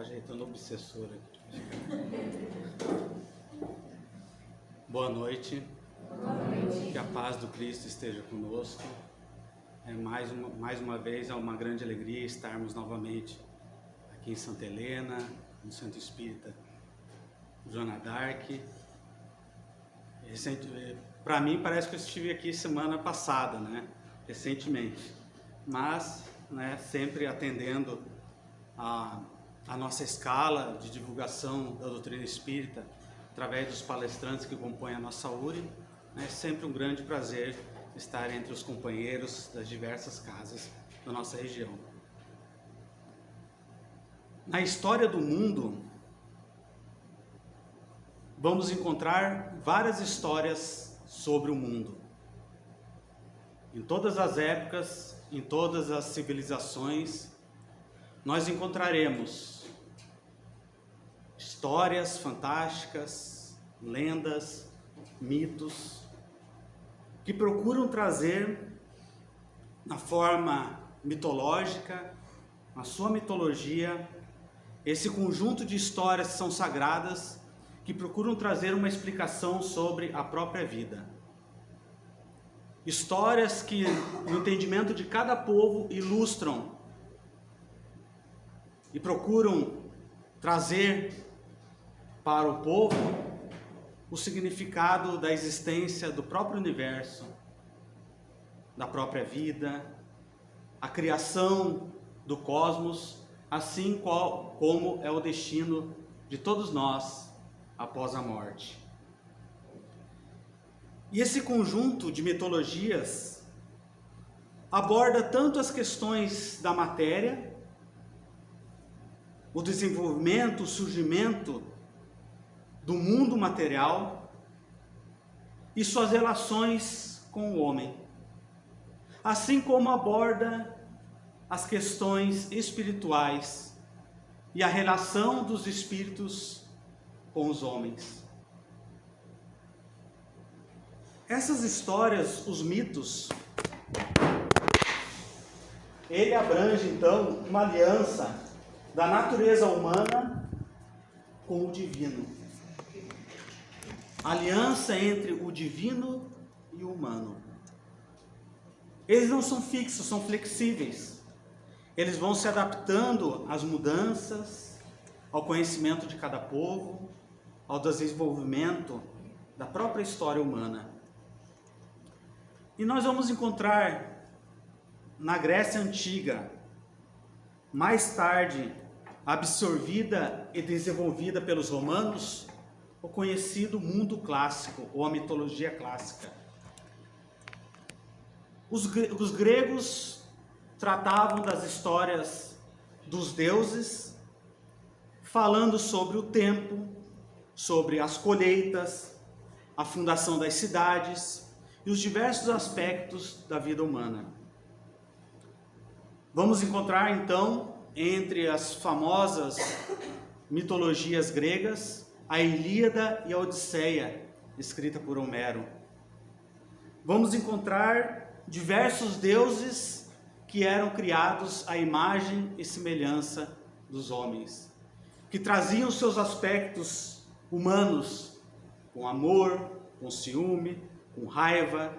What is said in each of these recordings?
ajeitando o obsessor aqui. Boa noite. Que a paz do Cristo esteja conosco. Mais uma vez é uma grande alegria estarmos novamente aqui em Santa Helena, no Centro Espírita Joana d'Arc. Para mim parece que eu estive aqui semana passada, recentemente, mas sempre atendendo a nossa escala de divulgação da doutrina espírita através dos palestrantes que compõem a nossa URI. É sempre um grande prazer estar entre os companheiros das diversas casas da nossa região. Na história do mundo, vamos encontrar várias histórias sobre o mundo. Em todas as épocas, em todas as civilizações, nós encontraremos histórias fantásticas, lendas, mitos, que procuram trazer na forma mitológica, na sua mitologia, esse conjunto de histórias que são sagradas, que procuram trazer uma explicação sobre a própria vida. Histórias que, no entendimento de cada povo, ilustram e procuram trazer para o povo o significado da existência do próprio universo, da própria vida, a criação do cosmos, assim como é o destino de todos nós após a morte. E esse conjunto de mitologias aborda tanto as questões da matéria, o desenvolvimento, o surgimento do mundo material e suas relações com o homem, assim como aborda as questões espirituais e a relação dos espíritos com os homens. Essas histórias, os mitos, ele abrange então uma aliança da natureza humana com o divino. Aliança entre o divino e o humano. Eles não são fixos, são flexíveis. Eles vão se adaptando às mudanças, ao conhecimento de cada povo, ao desenvolvimento da própria história humana. E nós vamos encontrar na Grécia Antiga, mais tarde absorvida e desenvolvida pelos romanos, o conhecido mundo clássico, ou a mitologia clássica. Os gregos tratavam das histórias dos deuses, falando sobre o tempo, sobre as colheitas, a fundação das cidades e os diversos aspectos da vida humana. Vamos encontrar então, entre as famosas mitologias gregas, a Ilíada e a Odisseia, escrita por Homero. Vamos encontrar diversos deuses que eram criados à imagem e semelhança dos homens, que traziam seus aspectos humanos, com amor, com ciúme, com raiva,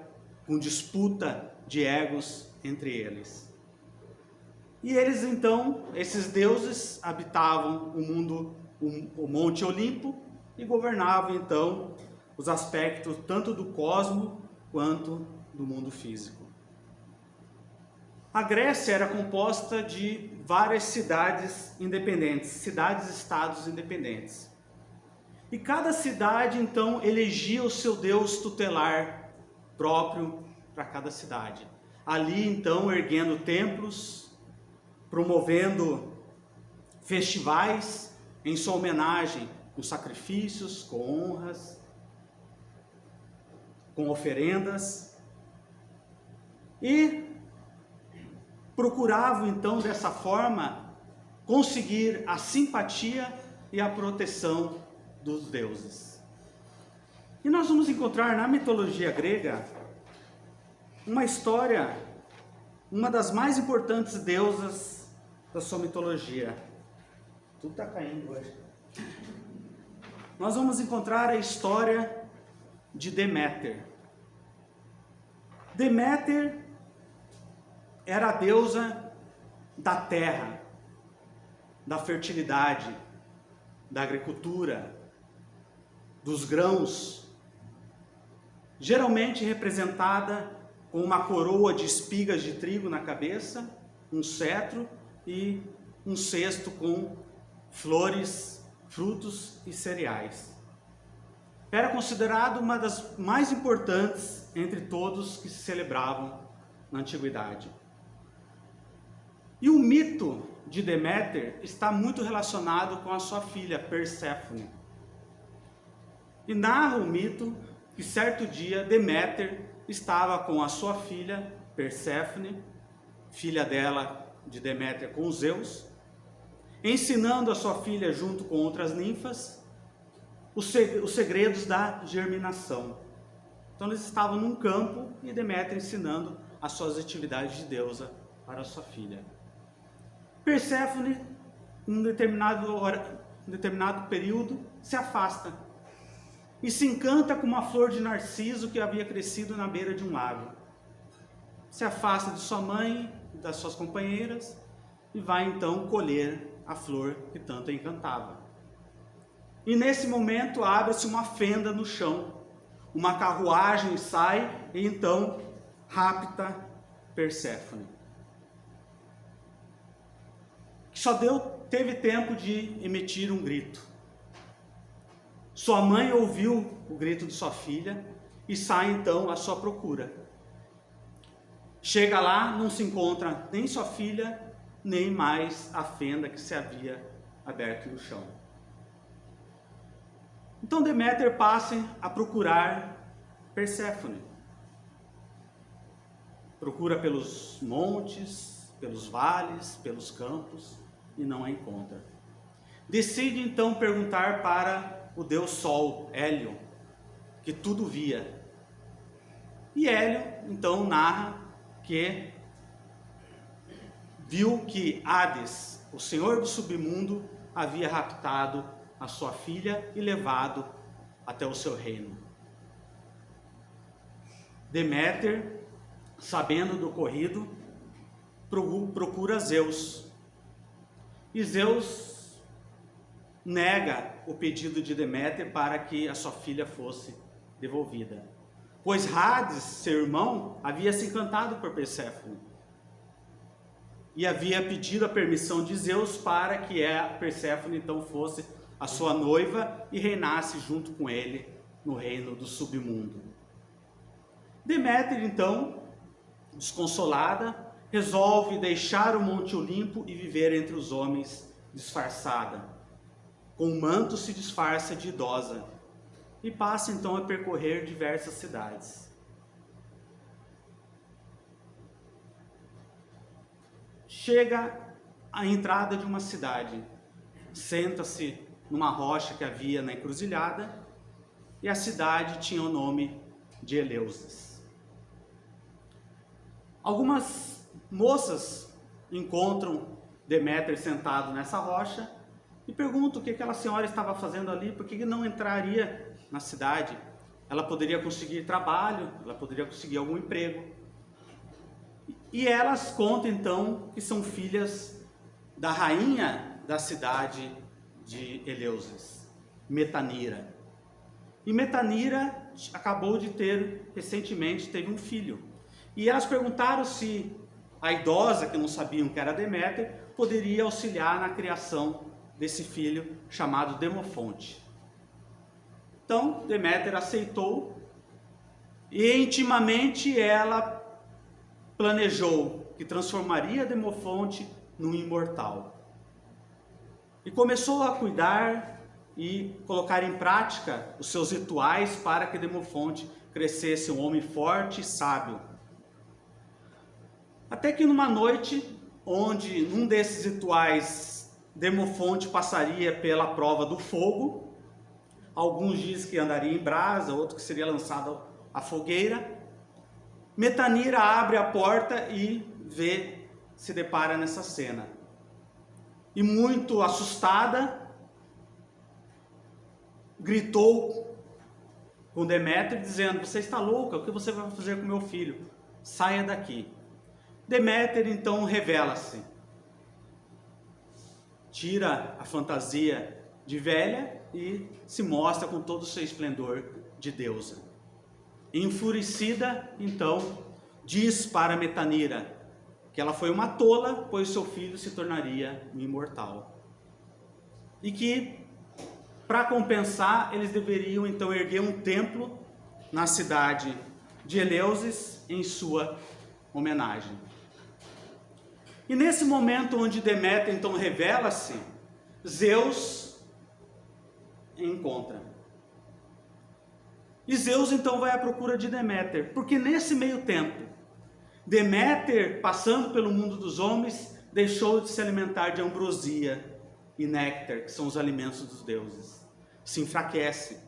com disputa de egos entre eles. E eles então, esses deuses, habitavam o mundo, o Monte Olimpo, e governavam então os aspectos tanto do cosmo quanto do mundo físico. A Grécia era composta de várias cidades independentes, cidades-estados independentes. E cada cidade então elegia o seu deus tutelar próprio para cada cidade. Ali então erguendo templos, promovendo festivais em sua homenagem, com sacrifícios, com honras, com oferendas, e procuravam então dessa forma conseguir a simpatia e a proteção dos deuses. E nós vamos encontrar na mitologia grega uma história, uma das mais importantes deusas da sua mitologia, Tudo está caindo hoje. Nós vamos encontrar a história de Deméter. Deméter era a deusa da terra, da fertilidade, da agricultura, dos grãos, geralmente representada com uma coroa de espigas de trigo na cabeça, um cetro e um cesto com flores, frutos e cereais. Era considerado uma das mais importantes entre todos que se celebravam na antiguidade. E o mito de Deméter está muito relacionado com a sua filha Perséfone. E narra o mito que certo dia Deméter estava com a sua filha Perséfone, filha dela de Deméter com Zeus, ensinando a sua filha junto com outras ninfas os segredos da germinação. Então eles estavam num campo e Deméter ensinando as suas atividades de deusa para a sua filha. Perséfone, em um determinado período, se afasta e se encanta com uma flor de narciso que havia crescido na beira de um lago. Se afasta de sua mãe, das suas companheiras, e vai então colher a flor que tanto a encantava. E nesse momento abre-se uma fenda no chão, uma carruagem sai e então rapta Perséfone. Que só teve tempo de emitir um grito. Sua mãe ouviu o grito de sua filha e sai então à sua procura. Chega lá, não se encontra nem sua filha, nem mais a fenda que se havia aberto no chão. Então Deméter passa a procurar Perséfone. Procura pelos montes, pelos vales, pelos campos e não a encontra. Decide então perguntar para o deus Sol, Hélio, que tudo via. E Hélio então narra que viu que Hades, o senhor do submundo, havia raptado a sua filha e levado até o seu reino. Deméter, sabendo do ocorrido, procura Zeus. E Zeus nega o pedido de Deméter para que a sua filha fosse devolvida. Pois Hades, seu irmão, havia se encantado por Perséfone. E havia pedido a permissão de Zeus para que a Perséfone então fosse a sua noiva e reinasse junto com ele no reino do submundo. Deméter então, desconsolada, resolve deixar o Monte Olimpo e viver entre os homens disfarçada. Com um manto se disfarça de idosa e passa então a percorrer diversas cidades. Chega à entrada de uma cidade, senta-se numa rocha que havia na encruzilhada e a cidade tinha o nome de Eleusis. Algumas moças encontram Deméter sentado nessa rocha e perguntam o que aquela senhora estava fazendo ali, por que não entraria na cidade? Ela poderia conseguir trabalho, ela poderia conseguir algum emprego. E elas contam então que são filhas da rainha da cidade de Eleusis, Metanira. E Metanira acabou de recentemente teve um filho. E elas perguntaram se a idosa, que não sabiam que era Deméter, poderia auxiliar na criação desse filho chamado Demofonte. Então Deméter aceitou e intimamente ela planejou que transformaria Demofonte num imortal. E começou a cuidar e colocar em prática os seus rituais para que Demofonte crescesse um homem forte e sábio. Até que numa noite, onde num desses rituais Demofonte passaria pela prova do fogo, alguns dizem que andaria em brasa, outros que seria lançado à fogueira, Metanira abre a porta e se depara nessa cena. e muito assustada, gritou com Deméter, dizendo: você está louca, o que você vai fazer com meu filho? Saia daqui. Deméter então revela-se, tira a fantasia de velha e se mostra com todo o seu esplendor de deusa. Enfurecida, então, diz para Metanira que ela foi uma tola, pois seu filho se tornaria um imortal. E que, para compensar, eles deveriam então erguer um templo na cidade de Eleusis em sua homenagem. E nesse momento onde Deméter então revela-se, Zeus encontra. E Zeus então vai à procura de Deméter, porque nesse meio tempo, Deméter, passando pelo mundo dos homens, deixou de se alimentar de ambrosia e néctar, que são os alimentos dos deuses. Se enfraquece,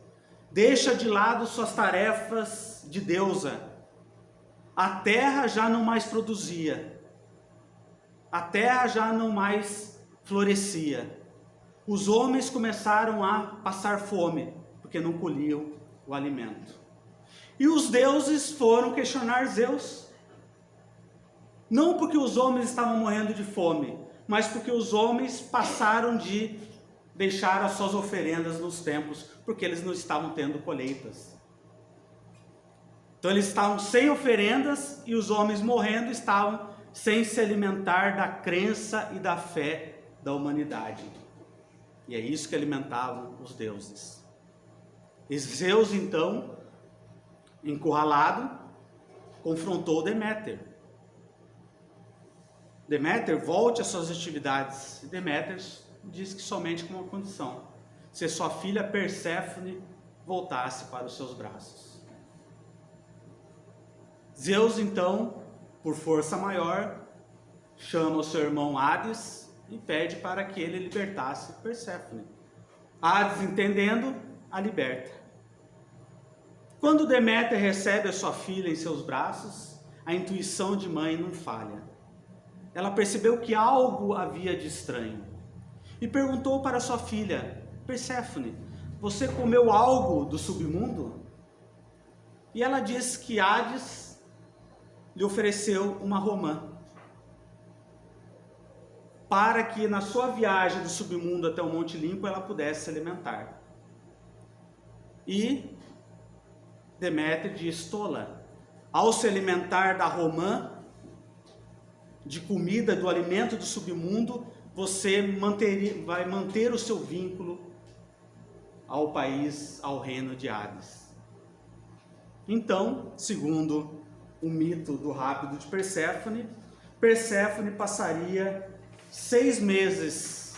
deixa de lado suas tarefas de deusa. A terra já não mais produzia, a terra já não mais florescia. Os homens começaram a passar fome, porque não colhiam o alimento. E os deuses foram questionar Zeus. Não porque os homens estavam morrendo de fome, mas porque os homens passaram de deixar as suas oferendas nos templos, porque eles não estavam tendo colheitas. Então eles estavam sem oferendas e os homens morrendo estavam sem se alimentar da crença e da fé da humanidade. E é isso que alimentavam os deuses. E Zeus então, encurralado, confrontou Deméter. Deméter, volte às suas atividades. E Deméter diz que somente com uma condição: se sua filha Perséfone voltasse para os seus braços. Zeus então, por força maior, chama o seu irmão Hades e pede para que ele libertasse Perséfone. Hades, entendendo, a liberta. Quando Deméter recebe a sua filha em seus braços, a intuição de mãe não falha. Ela percebeu que algo havia de estranho e perguntou para sua filha: Perséfone, você comeu algo do submundo? E ela diz que Hades lhe ofereceu uma romã para que na sua viagem do submundo até o Monte Limpo ela pudesse se alimentar. E Deméter diz: tola, ao se alimentar da romã, de comida, do alimento do submundo, você vai manter o seu vínculo ao país, ao reino de Hades. Então, segundo o mito do rápido de Perséfone, Perséfone passaria 6 meses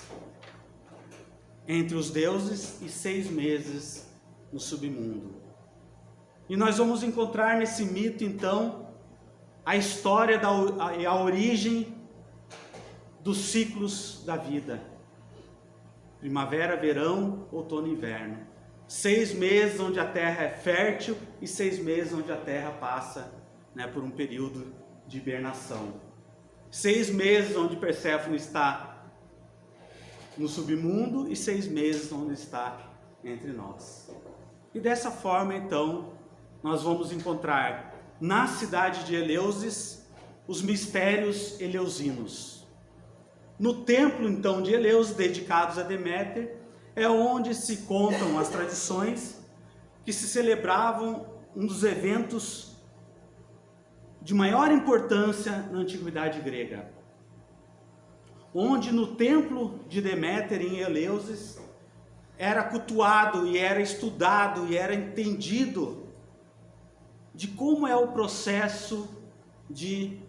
entre os deuses e 6 meses no submundo. E nós vamos encontrar nesse mito, então, a história e a origem dos ciclos da vida. Primavera, verão, outono e inverno. 6 meses onde a terra é fértil e 6 meses onde a terra passa, por um período de hibernação. 6 meses onde Perséfone está no submundo e 6 meses onde está entre nós. E dessa forma, então, nós vamos encontrar na cidade de Eleusis os mistérios eleusinos. No templo, então, de Eleusis, dedicados a Deméter, é onde se contam as tradições que se celebravam um dos eventos de maior importância na antiguidade grega. Onde no templo de Deméter, em Eleusis, era cultuado e era estudado e era entendido de como é o processo de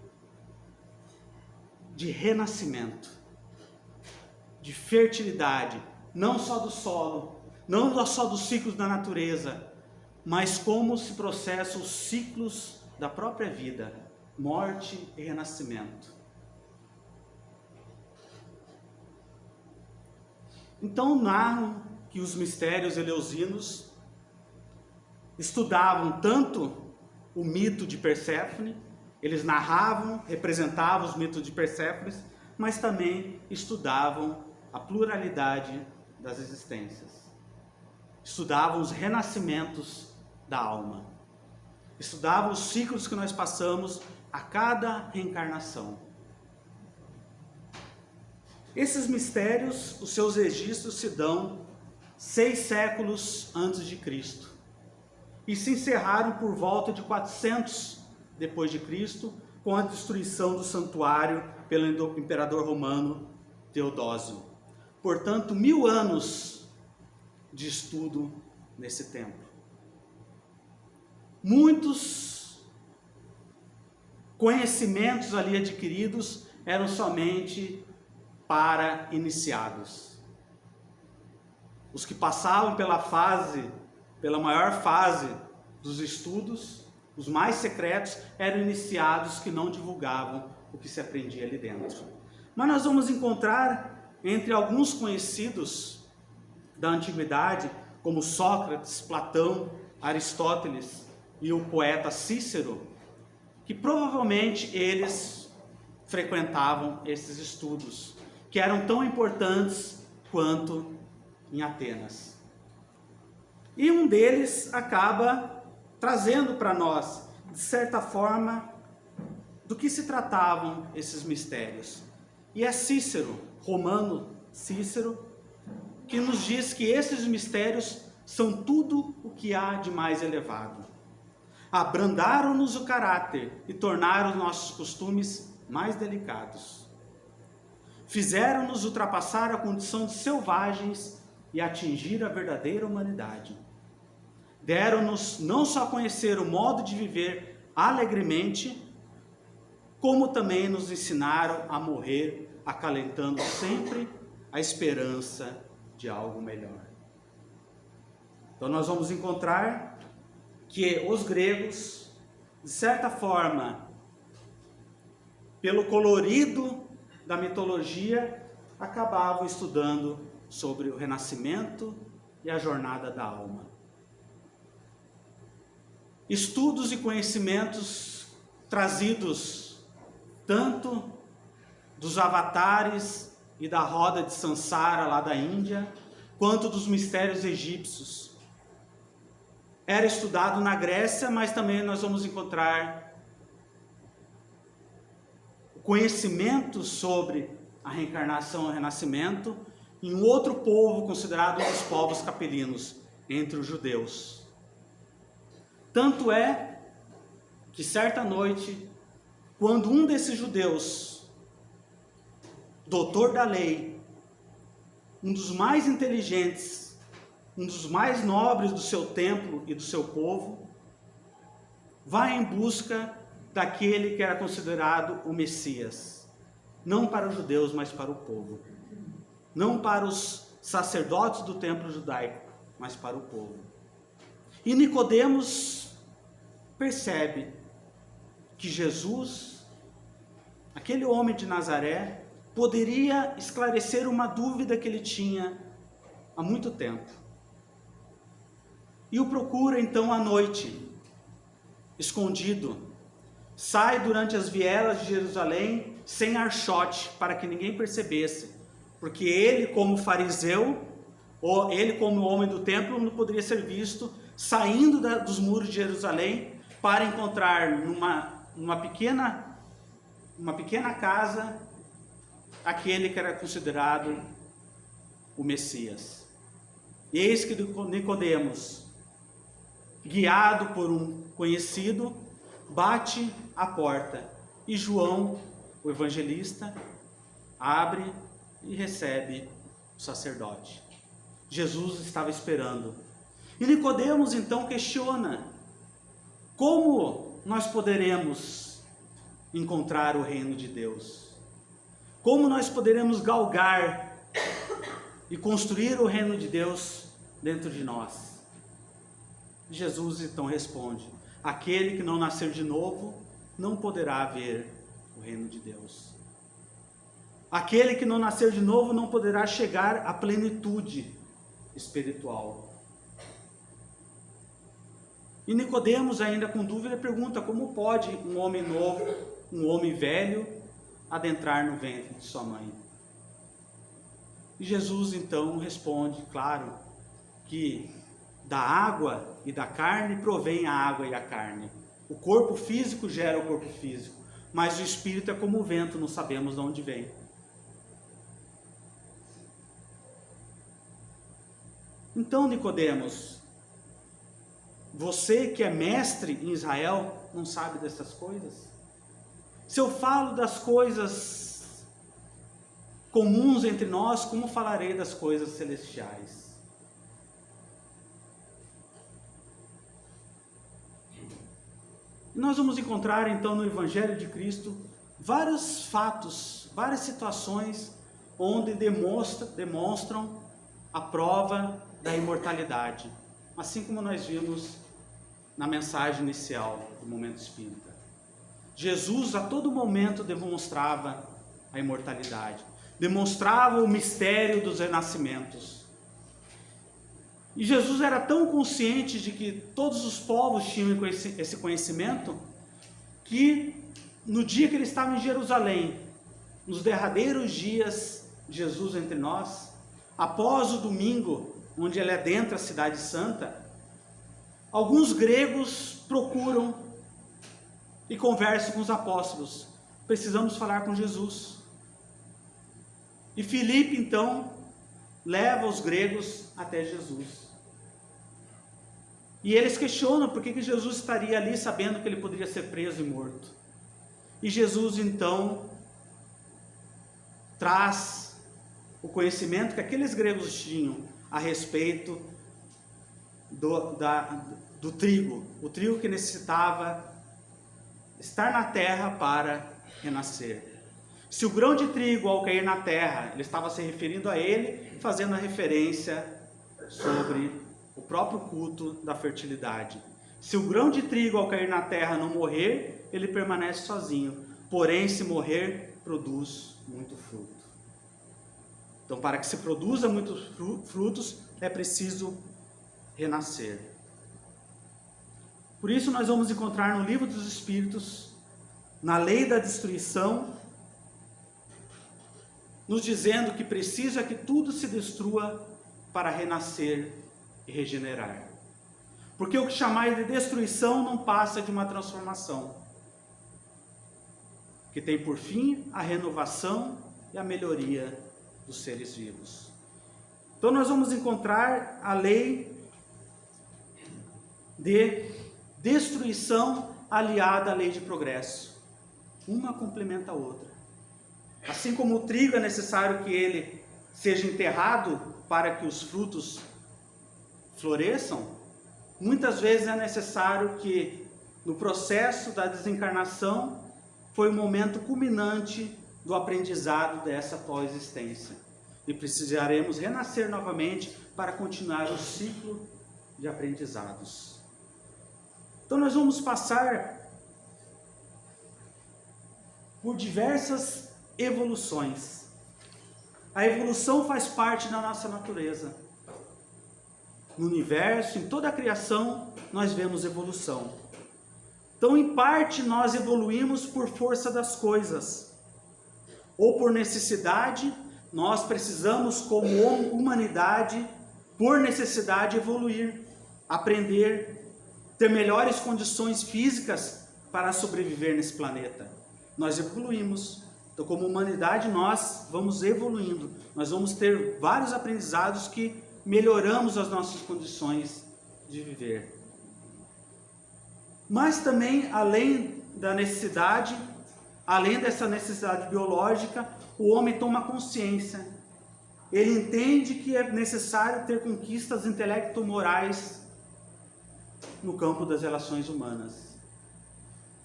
renascimento, de fertilidade, não só do solo, não só dos ciclos da natureza, mas como se processam os ciclos da própria vida, morte e renascimento. Então narram que os mistérios eleusinos estudavam tanto o mito de Perséfone, eles narravam, representavam os mitos de Perséfone, mas também estudavam a pluralidade das existências. Estudavam os renascimentos da alma. Estudavam os ciclos que nós passamos a cada reencarnação. Esses mistérios, os seus registros se dão 6 séculos antes de Cristo e se encerraram por volta de 400 depois de Cristo, com a destruição do santuário pelo imperador romano Teodósio. Portanto, 1000 anos de estudo nesse templo. Muitos conhecimentos ali adquiridos eram somente para iniciados. Os que passavam pela maior fase dos estudos, os mais secretos, eram iniciados que não divulgavam o que se aprendia ali dentro. Mas nós vamos encontrar entre alguns conhecidos da antiguidade, como Sócrates, Platão, Aristóteles e o poeta Cícero, que provavelmente eles frequentavam esses estudos, que eram tão importantes quanto em Atenas. E um deles acaba trazendo para nós, de certa forma, do que se tratavam esses mistérios. E é Cícero, romano Cícero, que nos diz que esses mistérios são tudo o que há de mais elevado. Abrandaram-nos o caráter e tornaram os nossos costumes mais delicados. Fizeram-nos ultrapassar a condição de selvagens e atingir a verdadeira humanidade. Deram-nos não só conhecer o modo de viver alegremente, como também nos ensinaram a morrer, acalentando sempre a esperança de algo melhor. Então nós vamos encontrar que os gregos, de certa forma, pelo colorido da mitologia, acabavam estudando sobre o renascimento e a jornada da alma. Estudos e conhecimentos trazidos tanto dos avatares e da roda de Sansara lá da Índia, quanto dos mistérios egípcios. Era estudado na Grécia, mas também nós vamos encontrar o conhecimento sobre a reencarnação e o renascimento em um outro povo considerado um dos povos capelinos, entre os judeus. Tanto é que certa noite, quando um desses judeus, doutor da lei, um dos mais inteligentes, um dos mais nobres do seu templo e do seu povo, vai em busca daquele que era considerado o Messias, não para os judeus, mas para o povo, não para os sacerdotes do templo judaico, mas para o povo. E Nicodemos percebe que Jesus, aquele homem de Nazaré, poderia esclarecer uma dúvida que ele tinha há muito tempo. E o procura então à noite, escondido. Sai durante as vielas de Jerusalém sem archote, para que ninguém percebesse, porque ele, como fariseu, ou ele, como homem do templo, não poderia ser visto saindo dos muros de Jerusalém para encontrar numa pequena casa aquele que era considerado o Messias. E eis que Nicodemos, guiado por um conhecido, bate a porta, e João, o evangelista, abre e recebe o sacerdote. Jesus estava esperando. E Nicodemos então questiona: como nós poderemos encontrar o reino de Deus? Como nós poderemos galgar e construir o reino de Deus dentro de nós? Jesus então responde: aquele que não nascer de novo não poderá ver o reino de Deus. Aquele que não nascer de novo não poderá chegar à plenitude espiritual. E Nicodemos, ainda com dúvida, pergunta: como pode um homem novo, um homem velho, adentrar no ventre de sua mãe? E Jesus então responde, claro, que da água e da carne provém a água e a carne. O corpo físico gera o corpo físico, mas o espírito é como o vento, não sabemos de onde vem. Então, Nicodemos, você que é mestre em Israel, não sabe dessas coisas? Se eu falo das coisas comuns entre nós, como falarei das coisas celestiais? Nós vamos encontrar então no Evangelho de Cristo vários fatos, várias situações onde demonstram a prova da imortalidade, assim como nós vimos na mensagem inicial do Momento Espírita. Jesus a todo momento demonstrava a imortalidade, demonstrava o mistério dos renascimentos. E Jesus era tão consciente de que todos os povos tinham esse conhecimento, que no dia que ele estava em Jerusalém, nos derradeiros dias de Jesus entre nós, após o domingo, onde ele adentra a cidade santa, alguns gregos procuram e conversam com os apóstolos. Precisamos falar com Jesus. E Filipe então leva os gregos até Jesus. E eles questionam por que Jesus estaria ali sabendo que ele poderia ser preso e morto. E Jesus então traz o conhecimento que aqueles gregos tinham a respeito do trigo, o trigo que necessitava estar na terra para renascer. Se o grão de trigo ao cair na terra, ele estava se referindo a ele, fazendo a referência sobre o próprio culto da fertilidade. Se o grão de trigo ao cair na terra não morrer, ele permanece sozinho, porém se morrer, produz muito fruto. Então, para que se produza muitos frutos, é preciso renascer. Por isso nós vamos encontrar no Livro dos Espíritos, na lei da destruição, nos dizendo que precisa que tudo se destrua para renascer e regenerar. Porque o que chamais de destruição não passa de uma transformação, que tem por fim a renovação e a melhoria dos seres vivos. Então nós vamos encontrar a lei de destruição aliada à lei de progresso. Uma complementa a outra. Assim como o trigo é necessário que ele seja enterrado para que os frutos floresçam, muitas vezes é necessário que no processo da desencarnação foi o momento culminante do aprendizado dessa atual existência. E precisaremos renascer novamente para continuar o ciclo de aprendizados. Então nós vamos passar por diversas evoluções. A evolução faz parte da nossa natureza. No universo, em toda a criação, nós vemos evolução. Então, em parte, nós evoluímos por força das coisas, ou por necessidade. Nós precisamos, como humanidade, por necessidade, evoluir, aprender, ter melhores condições físicas para sobreviver nesse planeta. Nós evoluímos. Então, como humanidade, nós vamos evoluindo. Nós vamos ter vários aprendizados que melhoramos as nossas condições de viver. Mas também, além da necessidade, além dessa necessidade biológica, o homem toma consciência. Ele entende que é necessário ter conquistas intelecto-morais no campo das relações humanas.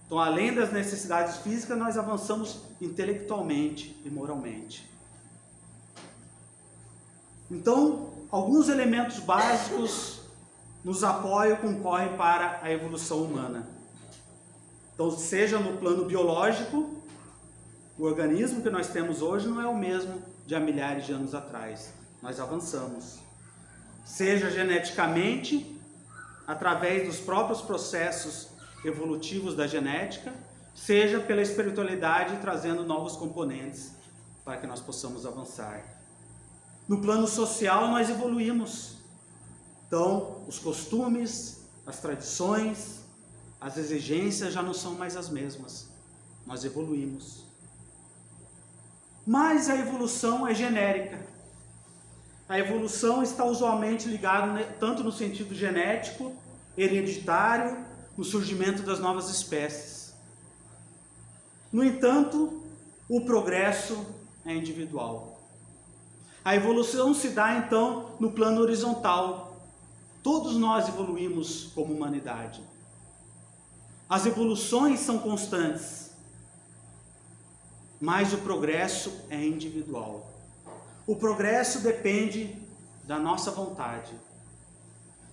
Então, além das necessidades físicas, nós avançamos intelectualmente e moralmente. Então, alguns elementos básicos nos apoiam e concorrem para a evolução humana. Então, seja no plano biológico, o organismo que nós temos hoje não é o mesmo de há milhares de anos atrás. Nós avançamos. Seja geneticamente, através dos próprios processos evolutivos da genética, seja pela espiritualidade trazendo novos componentes para que nós possamos avançar. No plano social, nós evoluímos. Então, os costumes, as tradições, as exigências já não são mais as mesmas. Nós evoluímos. Mas a evolução é genérica. A evolução está usualmente ligada tanto no sentido genético, hereditário, no surgimento das novas espécies. No entanto, o progresso é individual. A evolução se dá então no plano horizontal. Todos nós evoluímos como humanidade. As evoluções são constantes, mas o progresso é individual. O progresso depende da nossa vontade,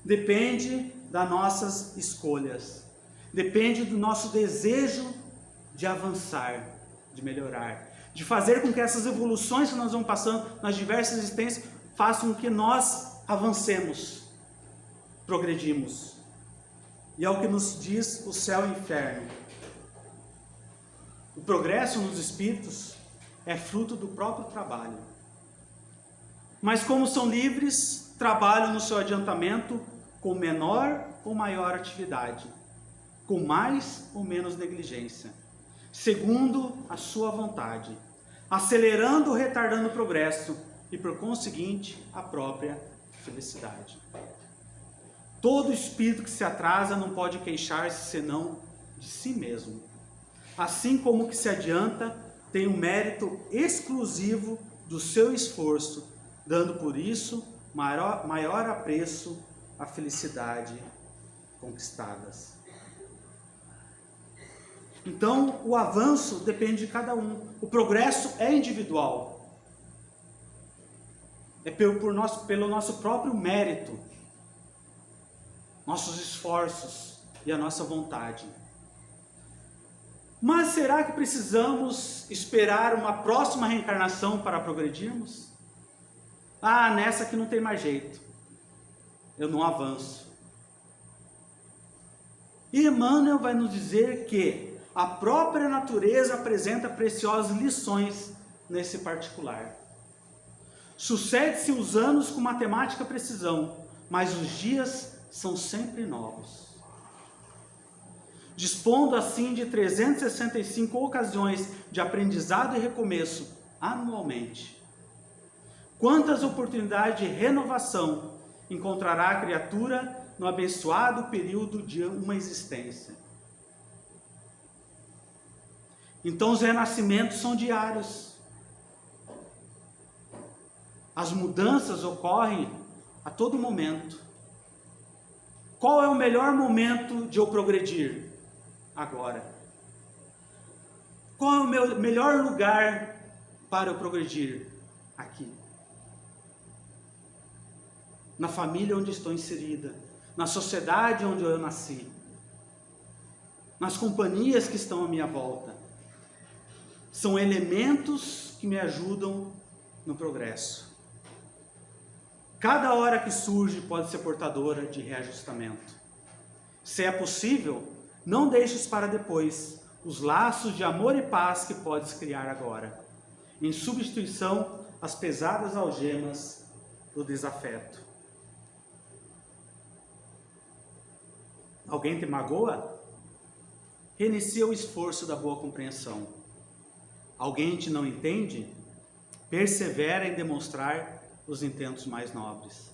depende das nossas escolhas, depende do nosso desejo de avançar, de melhorar, de fazer com que essas evoluções que nós vamos passando nas diversas existências façam com que nós avancemos, progredimos. E é o que nos diz o céu e o inferno. O progresso nos espíritos é fruto do próprio trabalho. Mas como são livres, trabalham no seu adiantamento com menor ou maior atividade, com mais ou menos negligência, segundo a sua vontade, acelerando ou retardando o progresso e, por conseguinte, a própria felicidade. Todo espírito que se atrasa não pode queixar-se senão de si mesmo. Assim como o que se adianta tem um mérito exclusivo do seu esforço, dando por isso maior apreço à felicidade conquistadas. Então, o avanço depende de cada um. O progresso é individual. É pelo nosso próprio mérito, nossos esforços e a nossa vontade. Mas será que precisamos esperar uma próxima reencarnação para progredirmos? Ah, nessa que não tem mais jeito. Eu não avanço. E Emmanuel vai nos dizer que a própria natureza apresenta preciosas lições nesse particular. Sucede-se os anos com matemática precisão, mas os dias são sempre novos. Dispondo assim de 365 ocasiões de aprendizado e recomeço anualmente. Quantas oportunidades de renovação encontrará a criatura no abençoado período de uma existência? Então os renascimentos são diários. As mudanças ocorrem a todo momento. Qual é o melhor momento de eu progredir? Agora. Qual é o meu melhor lugar para eu progredir? Aqui. Na família onde estou inserida, na sociedade onde eu nasci, nas companhias que estão à minha volta. São elementos que me ajudam no progresso. Cada hora que surge pode ser portadora de reajustamento. Se é possível, não deixes para depois os laços de amor e paz que podes criar agora, em substituição às pesadas algemas do desafeto. Alguém te magoa? Reinicia o esforço da boa compreensão. Alguém te não entende? Persevera em demonstrar os intentos mais nobres.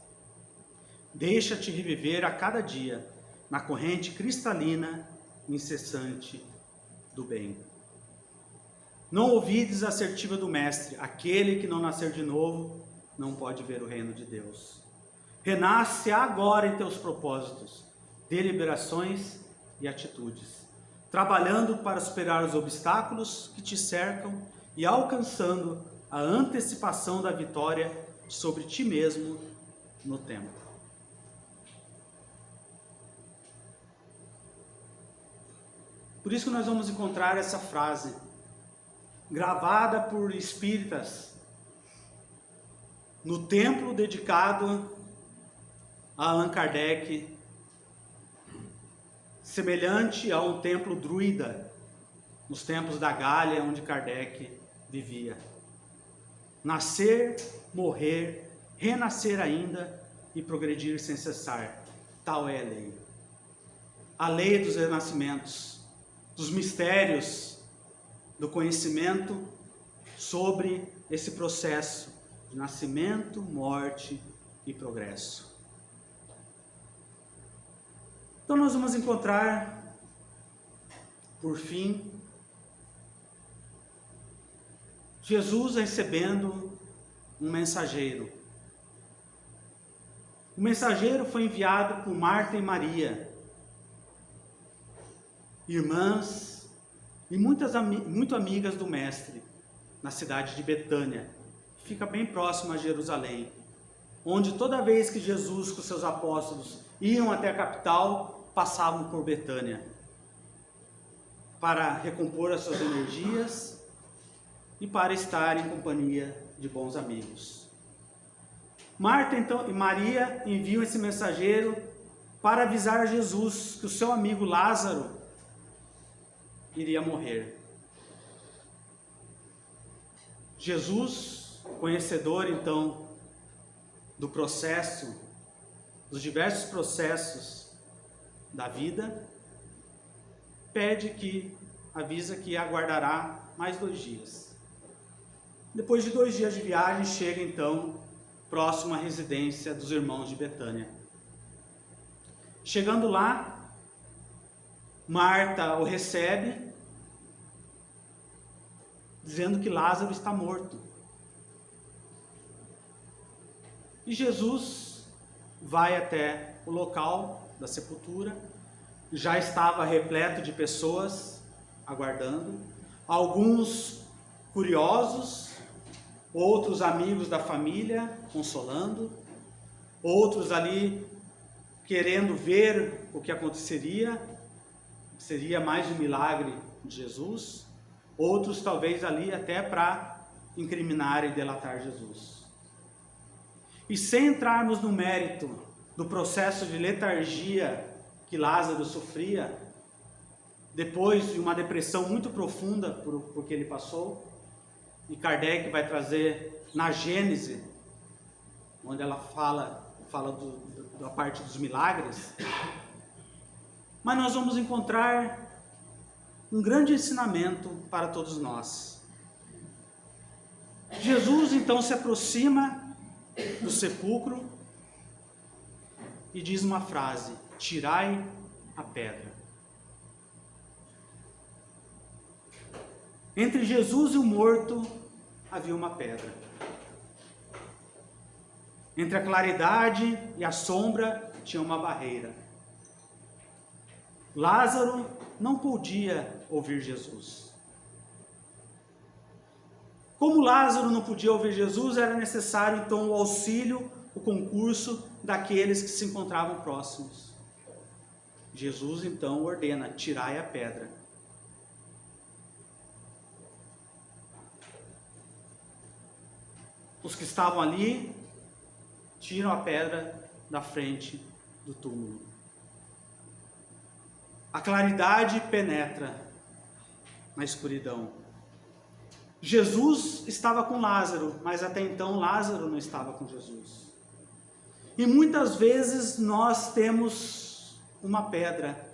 Deixa-te reviver a cada dia na corrente cristalina e incessante do bem. Não ouvides a assertiva do Mestre: aquele que não nascer de novo não pode ver o reino de Deus. Renasce agora em teus propósitos, deliberações e atitudes, trabalhando para superar os obstáculos que te cercam e alcançando a antecipação da vitória sobre ti mesmo no tempo. Por isso que nós vamos encontrar essa frase, gravada por espíritas, no templo dedicado a Allan Kardec, semelhante a um templo druida, nos tempos da Gália, onde Kardec vivia. Nascer, morrer renascer ainda e progredir sem cessar. Tal é a lei. A lei dos renascimentos, dos mistérios, do conhecimento sobre esse processo de nascimento, morte e progresso. Então nós vamos encontrar, por fim, Jesus recebendo um mensageiro. O mensageiro foi enviado por Marta e Maria, irmãs e muito amigas do Mestre, na cidade de Betânia, que fica bem próximo a Jerusalém, onde toda vez que Jesus com seus apóstolos iam até a capital, passavam por Betânia, para recompor as suas energias e para estar em companhia de bons amigos. Marta então, e Maria enviam esse mensageiro para avisar a Jesus que o seu amigo Lázaro iria morrer. Jesus, conhecedor então do processo, dos diversos processos da vida, avisa que aguardará mais 2 dias. Depois de 2 dias de viagem, chega então próximo à residência dos irmãos de Betânia. Chegando lá, Marta o recebe, dizendo que Lázaro está morto. E Jesus vai até o local da sepultura, já estava repleto de pessoas aguardando, alguns curiosos, outros amigos da família consolando, outros ali querendo ver o que aconteceria, seria mais um milagre de Jesus, outros talvez ali até para incriminar e delatar Jesus. E sem entrarmos no mérito do processo de letargia que Lázaro sofria, depois de uma depressão muito profunda por que ele passou, e Kardec vai trazer na Gênese, onde ela fala da parte dos milagres, mas nós vamos encontrar um grande ensinamento para todos nós. Jesus então se aproxima do sepulcro e diz uma frase: tirai a pedra. Entre Jesus e o morto havia uma pedra. Entre a claridade e a sombra tinha uma barreira. Lázaro não podia ouvir Jesus. Como Lázaro não podia ouvir Jesus, era necessário então o auxílio, o concurso daqueles que se encontravam próximos. Jesus então ordena: tirai a pedra. Os que estavam ali tiram a pedra da frente do túmulo. A claridade penetra na escuridão. Jesus estava com Lázaro, mas até então Lázaro não estava com Jesus. E muitas vezes nós temos uma pedra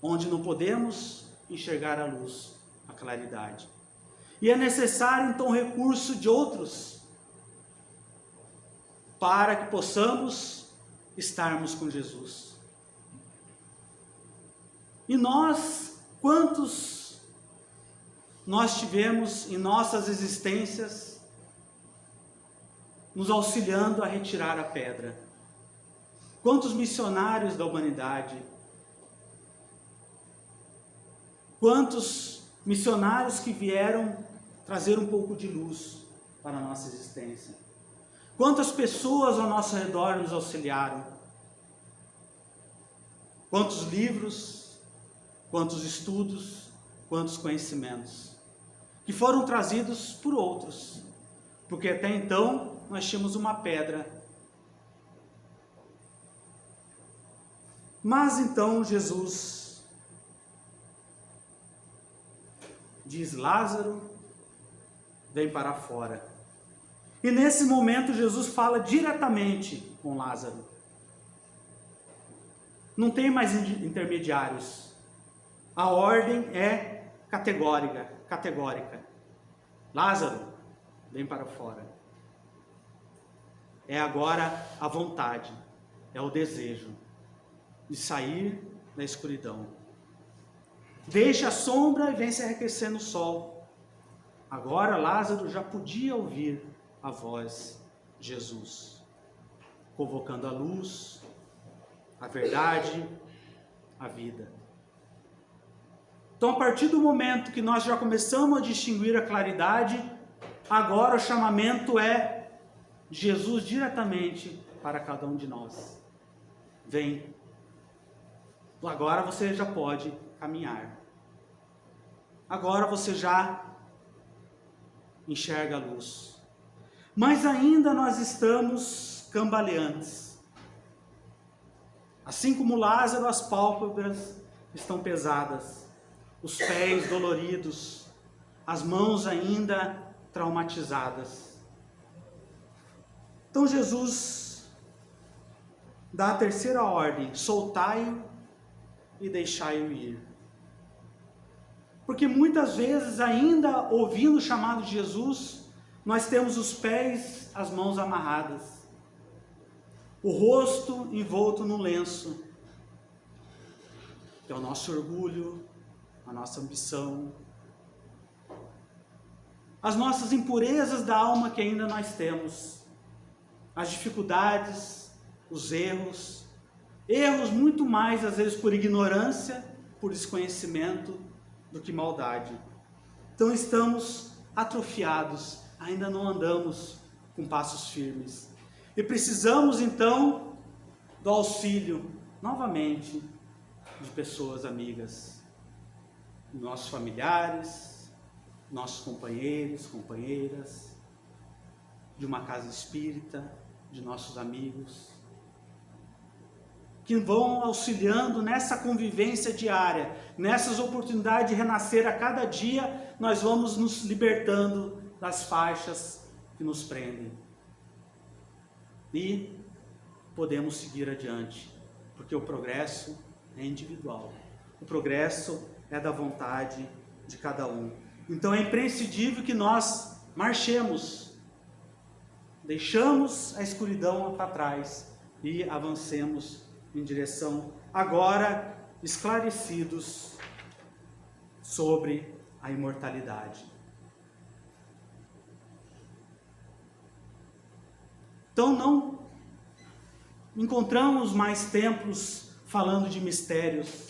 onde não podemos enxergar a luz, a claridade. E é necessário então o recurso de outros para que possamos estarmos com Jesus. E quantos nós tivemos em nossas existências nos auxiliando a retirar a pedra? Quantos missionários da humanidade? Quantos missionários que vieram trazer um pouco de luz para a nossa existência? Quantas pessoas ao nosso redor nos auxiliaram? Quantos livros, quantos estudos, quantos conhecimentos que foram trazidos por outros, porque até então nós tínhamos uma pedra. Mas então Jesus diz: Lázaro, vem para fora. E nesse momento Jesus fala diretamente com Lázaro. Não tem mais intermediários. A ordem é categórica. Lázaro, vem para fora. É agora a vontade, é o desejo de sair da escuridão. Deixa a sombra e vem se aquecer no sol. Agora Lázaro já podia ouvir a voz de Jesus, convocando a luz, a verdade, a vida. Então, a partir do momento que nós já começamos a distinguir a claridade, agora o chamamento é de Jesus diretamente para cada um de nós. Vem. Agora você já pode caminhar. Agora você já enxerga a luz. Mas ainda nós estamos cambaleantes. Assim como Lázaro, as pálpebras estão pesadas, os pés doloridos, as mãos ainda traumatizadas. Então Jesus dá a terceira ordem: soltai-o e deixai-o ir. Porque muitas vezes, ainda ouvindo o chamado de Jesus, nós temos os pés, as mãos amarradas, o rosto envolto num lenço, que é o nosso orgulho, a nossa ambição, as nossas impurezas da alma que ainda nós temos, as dificuldades, os erros muito mais às vezes por ignorância, por desconhecimento, do que maldade. Então estamos atrofiados, ainda não andamos com passos firmes. E precisamos então do auxílio, novamente, de pessoas amigas, nossos familiares, nossos companheiros, companheiras, de uma casa espírita, de nossos amigos, que vão auxiliando nessa convivência diária, nessas oportunidades de renascer a cada dia, nós vamos nos libertando das faixas que nos prendem. E podemos seguir adiante, porque o progresso é individual. O progresso é da vontade de cada um. Então é imprescindível que nós marchemos, deixamos a escuridão para trás e avancemos em direção, agora esclarecidos sobre a imortalidade. Então não encontramos mais templos falando de mistérios,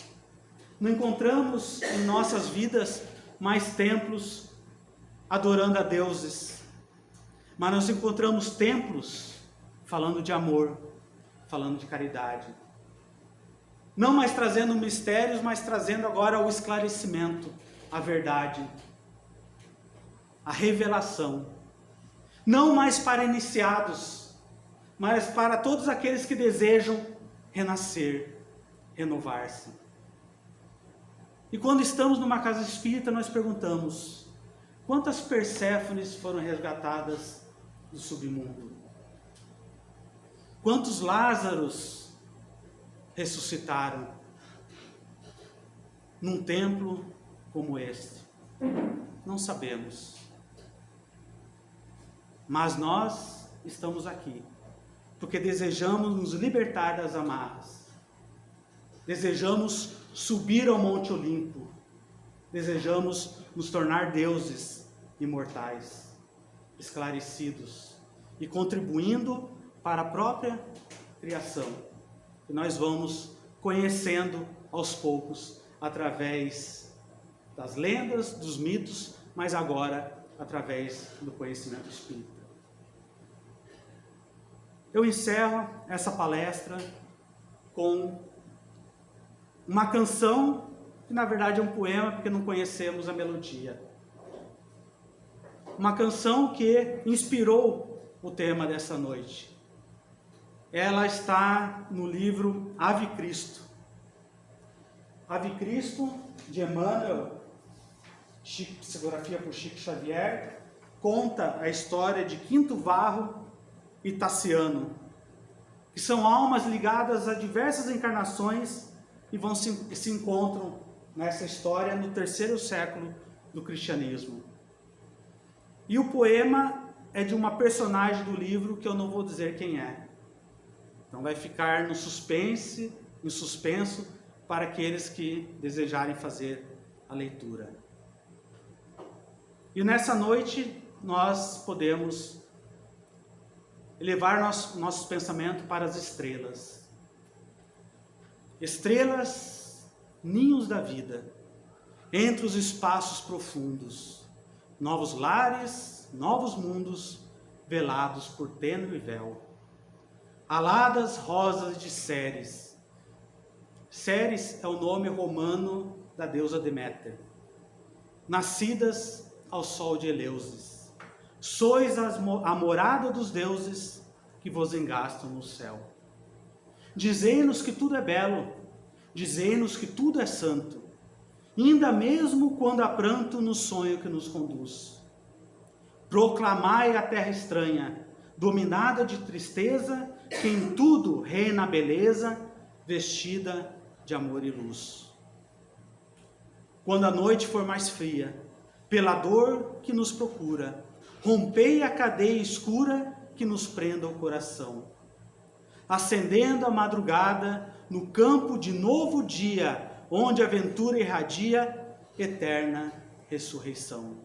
não encontramos em nossas vidas mais templos adorando a deuses, mas nós encontramos templos falando de amor, falando de caridade. Não mais trazendo mistérios, mas trazendo agora o esclarecimento, a verdade, a revelação. Não mais para iniciados, mas para todos aqueles que desejam renascer, renovar-se. E quando estamos numa casa espírita, nós perguntamos: quantas Perséfones foram resgatadas do submundo? Quantos Lázaros ressuscitaram num templo como este? Não sabemos. Mas nós estamos aqui porque desejamos nos libertar das amarras. Desejamos subir ao Monte Olimpo. Desejamos nos tornar deuses imortais, esclarecidos e contribuindo para a própria criação. Que nós vamos conhecendo aos poucos, através das lendas, dos mitos, mas agora através do conhecimento espírita. Eu encerro essa palestra com uma canção, que na verdade é um poema, porque não conhecemos a melodia. Uma canção que inspirou o tema dessa noite. Ela está no livro Ave Cristo. Ave Cristo, de Emmanuel, psicografia por Chico Xavier, conta a história de Quinto Varro e Tassiano, que são almas ligadas a diversas encarnações e se encontram nessa história no 3º século do cristianismo. E o poema é de uma personagem do livro que eu não vou dizer quem é. Então vai ficar no suspense, em suspenso, para aqueles que desejarem fazer a leitura. E nessa noite nós podemos elevar nossos pensamentos para as estrelas. Estrelas, ninhos da vida, entre os espaços profundos, novos lares, novos mundos, velados por tênue véu. Aladas rosas de Ceres. Ceres é o nome romano da deusa Deméter. Nascidas ao sol de Eleusis. Sois a morada dos deuses que vos engastam no céu. Dizei-nos que tudo é belo, dizei-nos que tudo é santo, ainda mesmo quando há pranto no sonho que nos conduz. Proclamai a terra estranha, dominada de tristeza, que em tudo reina a beleza, vestida de amor e luz. Quando a noite for mais fria, pela dor que nos procura, rompei a cadeia escura que nos prenda o coração. Acendendo a madrugada no campo de novo dia, onde a ventura irradia eterna ressurreição.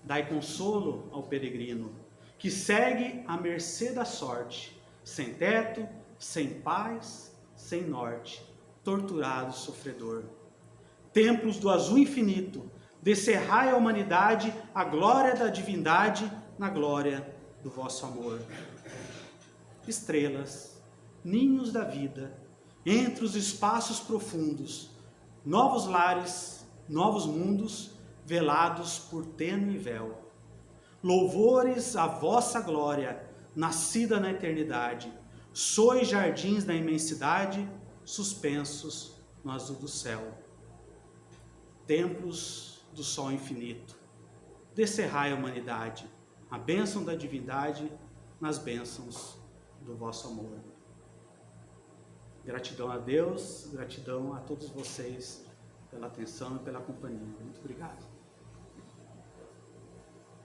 Dai consolo ao peregrino, que segue à mercê da sorte, sem teto, sem paz, sem norte, torturado sofredor. Templos do azul infinito, descerrai à humanidade a glória da divindade na glória do vosso amor. Estrelas, ninhos da vida, entre os espaços profundos, novos lares, novos mundos, velados por tênue véu. Louvores à vossa glória, nascida na eternidade. Sois jardins da imensidade, suspensos no azul do céu. Templos do sol infinito, descerrai a humanidade, a bênção da divindade nas bênçãos do vosso amor. Gratidão a Deus, gratidão a todos vocês pela atenção e pela companhia. Muito obrigado.